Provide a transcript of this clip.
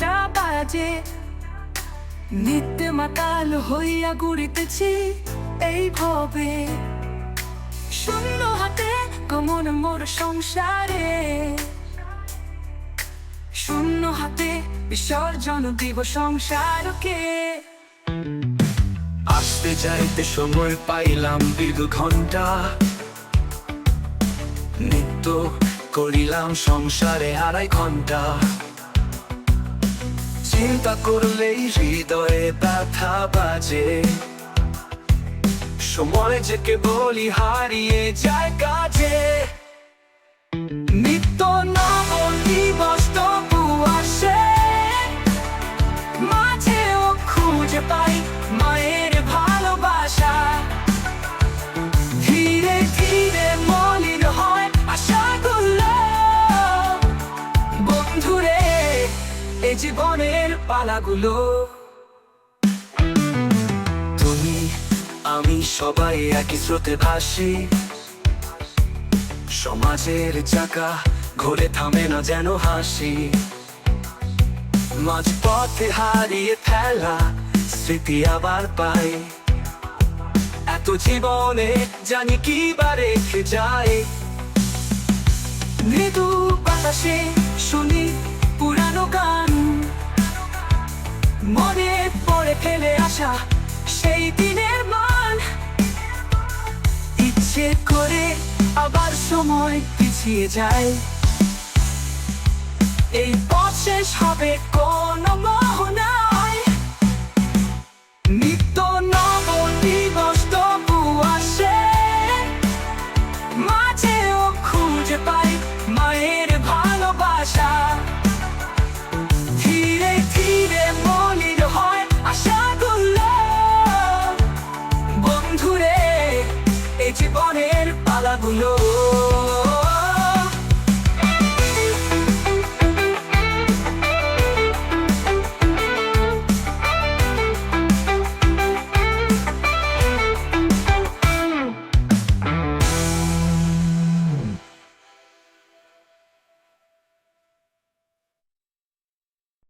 নটা বাজে, নিত্য মাতাল হইয়া ঘুরিতেছি এইভাবে। শূন্য হাতে গমন মোর সংসারে, শূন্য হাতে বিসর্জন দিব সংসারকে। আসতে যাইতে সময় পাইলাম 2 ঘন্টা, নিত্য করিলাম সংসারে 2.5 ঘন্টা। চিন্তা করলেই হৃদয়ে ব্যথা বাজে, সময় যে কেবলই হারিয়ে যায় কাজে। নিত্য নব দিবস তবু আসে, মাঝেও খুঁজে পাই মায়ের ভালোবাসা। ধীরে ধীরে মলিন হয় আশাগুলো, বন্ধুরে এই জীবনের পালাগুলো। তুমি আমি সবাই একই স্রোতে ভাসি, সমাজের চাকা ঘোরে থামে না যেন হাসি। মাঝ পথে হারিয়ে ফেলা স্মৃতি আবার পাই, এত জীবনে জানি কি বা রেখে যায়। মৃদু বাতাসে শুনি পুরানো গান, মনে পড়ে ফেলে আসা সেই দিনের মান। ইচ্ছে করে আবার সময় পিছিয়ে যায়, এই পথ শেষ হবে কোন মোহনায়। নিত্য নব দিবস তবু আসে, মাঝেও খুঁজে পাই মায়ের ভালোবাসা। ধীরে ধীরে মলিন হয় আশাগুলো, বন্ধুরে এই জীবন